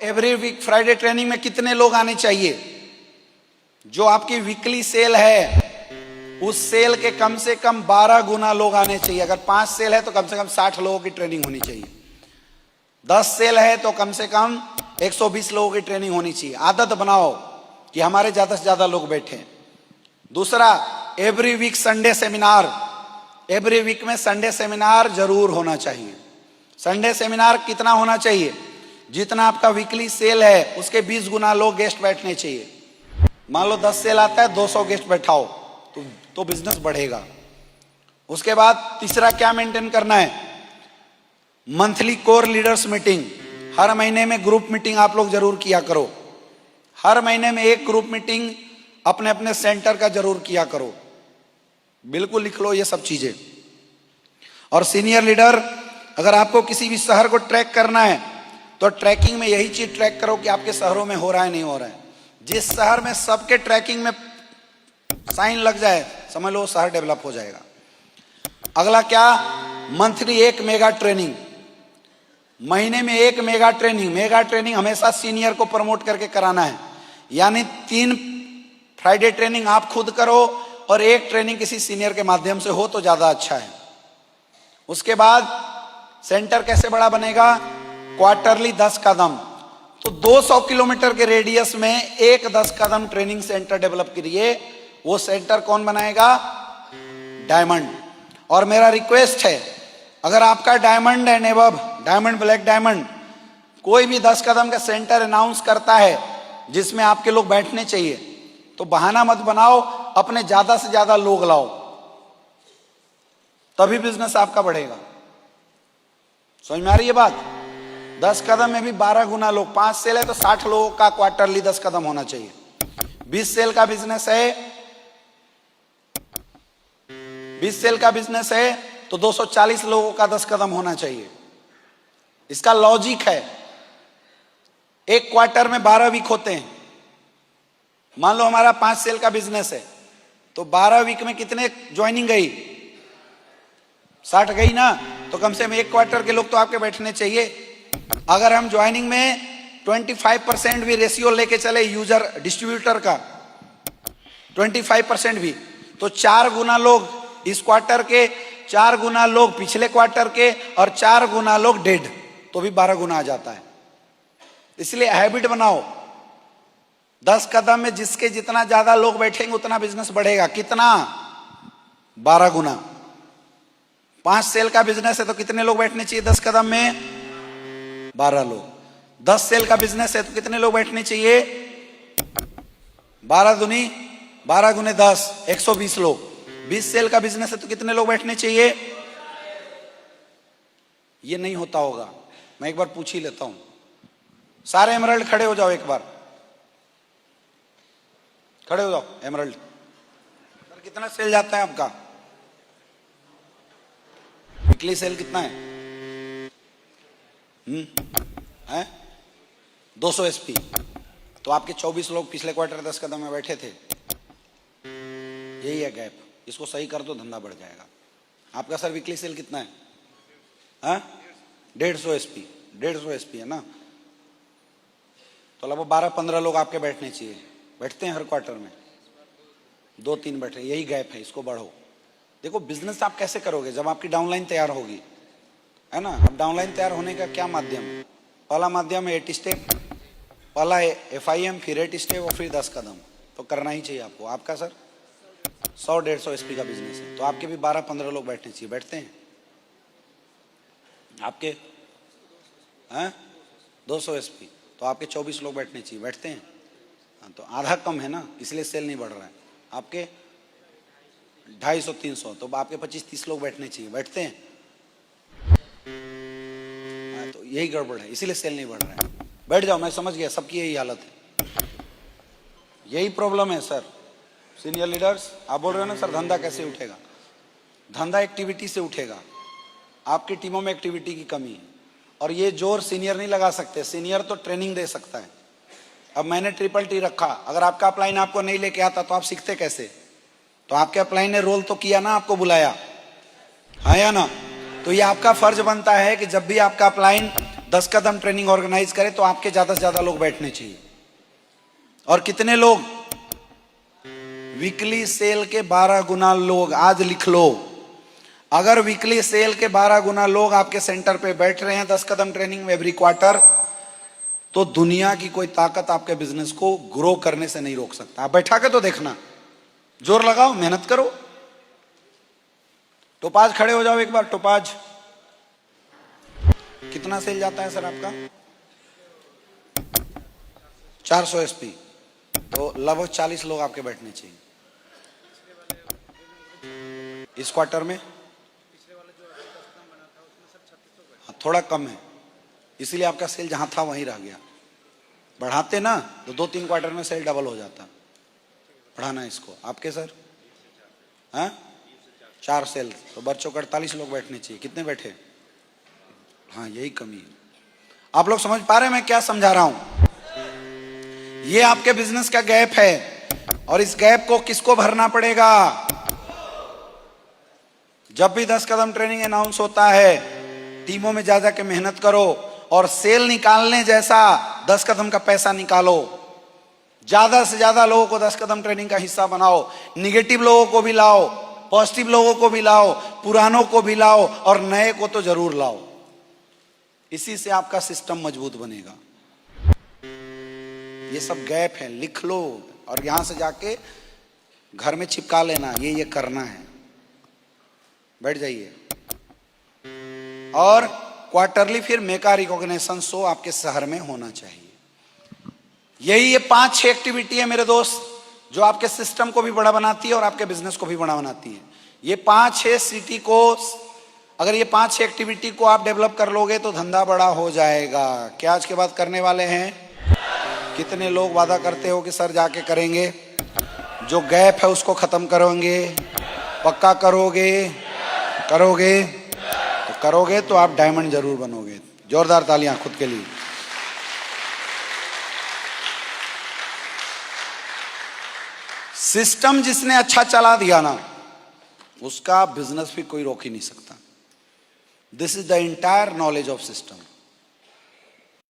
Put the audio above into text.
Every week Friday training में कितने लोग आने चाहिए? जो आपकी वीकली सेल है उस सेल के कम से कम 12 गुना लोग आने चाहिए। अगर 5 सेल है तो कम से कम 60 लोगों की ट्रेनिंग होनी चाहिए। 10 सेल है तो कम से कम 120 लोगों की ट्रेनिंग होनी चाहिए। आदत बनाओ कि हमारे ज्यादा से ज्यादा लोग बैठे। दूसरा, every week Sunday seminar. Every week में संडे सेमिनार जरूर होना चाहिए। संडे सेमिनार कितना होना चाहिए? जितना आपका वीकली सेल है उसके 20 गुना लोग गेस्ट बैठने चाहिए। मान लो 10 सेल आता है, 200 गेस्ट बैठाओ तो बिजनेस बढ़ेगा। उसके बाद तीसरा क्या मेंटेन करना है? Monthly core leaders meeting. हर महीने में ग्रुप मीटिंग आप लोग जरूर किया करो। हर महीने में एक ग्रुप मीटिंग अपने अपने सेंटर का जरूर किया करो। बिल्कुल लिख लो ये सब चीजें। और सीनियर लीडर, अगर आपको किसी भी शहर को ट्रैक करना है तो ट्रैकिंग में यही चीज ट्रैक करो कि आपके शहरों में हो रहा है नहीं हो रहा है। जिस शहर में सबके ट्रैकिंग में साइन लग जाए समझ लो शहर डेवलप हो जाएगा। अगला क्या? मंथली एक मेगा ट्रेनिंग। महीने में एक मेगा ट्रेनिंग। मेगा ट्रेनिंग हमेशा सीनियर को प्रमोट करके कराना है। यानी 3 फ्राइडे ट्रेनिंग आप खुद करो और एक ट्रेनिंग किसी सीनियर के माध्यम से हो तो ज्यादा अच्छा है। उसके बाद सेंटर कैसे बड़ा बनेगा? क्वार्टरली 10 कदम। तो 200 किलोमीटर के रेडियस में एक 10 कदम ट्रेनिंग सेंटर डेवलप करिए। वो सेंटर कौन बनाएगा? डायमंड। और मेरा रिक्वेस्ट है, अगर आपका diamond and above, diamond, black diamond, कोई भी 10 कदम का सेंटर अनाउंस करता है जिसमें आपके लोग बैठने चाहिए तो बहाना मत बनाओ, अपने ज्यादा से ज्यादा लोग लाओ, तभी बिजनेस आपका बढ़ेगा। समझ में आ रही है बात? 10 कदम में भी 12 गुना लोग। 5 सेल है तो 60 लोगों का क्वार्टरली 10 कदम होना चाहिए। 20 सेल का बिजनेस है, 20 सेल का बिजनेस है तो 240 लोगों का 10 कदम होना चाहिए। इसका लॉजिक है, एक क्वार्टर में 12 वीक होते हैं। मान लो हमारा 5 सेल का बिजनेस है तो 12 वीक में कितने ज्वाइनिंग गई? 60 गई ना। तो कम से कम एक क्वार्टर के लोग तो आपके बैठने चाहिए। अगर हम ज्वाइनिंग में 25% भी रेशियो लेके चले यूजर डिस्ट्रीब्यूटर का, 25% भी, तो 4 गुना लोग इस क्वार्टर के, 4 गुना लोग पिछले क्वार्टर के और 4 गुना लोग डेढ़, तो भी 12 गुना आ जाता है। इसलिए हैबिट बनाओ, 10 कदम में जिसके जितना ज्यादा लोग बैठेंगे उतना बिजनेस बढ़ेगा। कितना? 12 गुना। 5 सेल का बिजनेस है तो कितने लोग बैठने चाहिए 10 कदम में? 12 लोग। 10 सेल का बिजनेस है तो कितने लोग बैठने चाहिए? 12 दूनी 12 गुने 10, 120 लोग। 20 सेल का बिजनेस है तो कितने लोग बैठने चाहिए? ये नहीं होता होगा, मैं एक बार पूछ ही लेता हूं। सारे एमरल्ड खड़े हो जाओ, एक बार खड़े हो जाओ एमरल्ड। सर कितना सेल जाता है आपका? वीकली सेल कितना है? है 200 एसपी। तो आपके 24 लोग पिछले क्वार्टर 10 कदम में बैठे थे। यही है गैप, इसको सही कर दो, धंधा बढ़ जाएगा। आपका सर वीकली सेल कितना है? हाँ 150 एसपी। 150 एसपी है ना, तो लगभग 12-15 लोग आपके बैठने चाहिए। बैठते हैं हर क्वार्टर में 2-3 बैठे, यही गैप है, इसको बढ़ो। देखो बिजनेस आप कैसे करोगे? जब आपकी डाउनलाइन तैयार होगी, है ना। अब डाउनलाइन तैयार होने का क्या माध्यम है? पहला माध्यम है 8 स्टेप, पहला है FIM, फिर 8 स्टेप और फिर 10 कदम। तो करना ही चाहिए आपको। आपका सर 100-150 एसपी का बिजनेस है तो आपके भी 12-15 लोग बैठने चाहिए। बैठते हैं आपके? हैं 200 एसपी तो आपके 24 लोग बैठने चाहिए। बैठते हैं? तो आधा कम है ना, इसलिए सेल नहीं बढ़ रहा है। आपके 250-300 तो आपके 25-30 लोग बैठने चाहिए। बैठते हैं? तो यही गड़बड़ है, इसीलिए सेल नहीं बढ़ रहा है। बैठ जाओ, मैं समझ गया सबकी यही हालत है, यही प्रॉब्लम है सर। सीनियर लीडर्स आप बोल रहे हो ना सर धंधा कैसे उठेगा? धंधा एक्टिविटी से उठेगा। आपकी टीमों में एक्टिविटी की कमी है और ये जोर सीनियर नहीं लगा सकते। सीनियर तो ट्रेनिंग दे सकता है। अब मैंने TTT रखा, अगर आपका अपलाइन आपको नहीं लेके आता तो आप सीखते कैसे? तो आपके अपलाइन ने रोल तो किया ना, आपको बुलाया, हाँ या ना? तो ये आपका फर्ज बनता है कि जब भी आपका अपलाइन 10 कदम ट्रेनिंग ऑर्गेनाइज करें तो आपके ज्यादा से ज्यादा लोग बैठने चाहिए। और कितने लोग? वीकली सेल के 12 गुना लोग। आज लिख लो, अगर वीकली सेल के 12 गुना लोग आपके सेंटर पे बैठ रहे हैं 10 कदम ट्रेनिंग में एवरी क्वार्टर, तो दुनिया की कोई ताकत आपके बिजनेस को ग्रो करने से नहीं रोक सकता। आप बैठा के तो देखना, जोर लगाओ, मेहनत करो। टोपाज खड़े हो जाओ एक बार। टोपाज, कितना सेल जाता है सर आपका? 400 एसपी, तो लगभग 40 लोग आपके बैठने चाहिए। इस क्वार्टर में थोड़ा कम है, इसलिए आपका सेल जहां था वहीं रह गया। बढ़ाते ना तो 2-3 क्वार्टर में सेल डबल हो जाता। बढ़ाना इसको। आपके सर? हाँ, 4 सेल, तो बच्चों को 48 लोग बैठने चाहिए। कितने बैठे? हाँ, यही कमी है। आप लोग समझ पा रहे हैं मैं क्या समझा रहा हूं? ये आपके बिजनेस का गैप है, और इस गैप को किसको भरना पड़ेगा? जब भी 10 कदम ट्रेनिंग अनाउंस होता है, टीमों में जा के मेहनत करो, और सेल निकालने जैसा 10 कदम का पैसा निकालो। ज्यादा से ज्यादा लोगों को 10 कदम ट्रेनिंग का हिस्सा बनाओ। निगेटिव लोगों को भी लाओ, पॉजिटिव लोगों को भी लाओ, पुरानों को भी लाओ, और नए को तो जरूर लाओ। इसी से आपका सिस्टम मजबूत बनेगा। ये सब गैप है, लिख लो, और यहां से जाके घर में चिपका लेना, ये करना है। बैठ जाइए। और क्वार्टरली फिर मेगा रिकॉग्निशन शो आपके शहर में होना चाहिए। यही ये 5-6 एक्टिविटी है मेरे दोस्त, जो आपके सिस्टम को भी बड़ा बनाती है और आपके बिजनेस को भी बड़ा बनाती है। ये 5-6 सिटी को, अगर ये 5-6 एक्टिविटी को आप डेवलप कर लोगे तो धंधा बड़ा हो जाएगा। क्या आज के बाद करने वाले हैं? कितने लोग वादा करते हो कि सर जाके करेंगे? जो गैप है उसको खत्म करोगे? पक्का करोगे? करोगे तो करोगे तो आप डायमंड जरूर बनोगे। जोरदार तालियां खुद के लिए। सिस्टम जिसने अच्छा चला दिया ना, उसका बिजनेस भी कोई रोक ही नहीं सकता। This is the entire knowledge of system.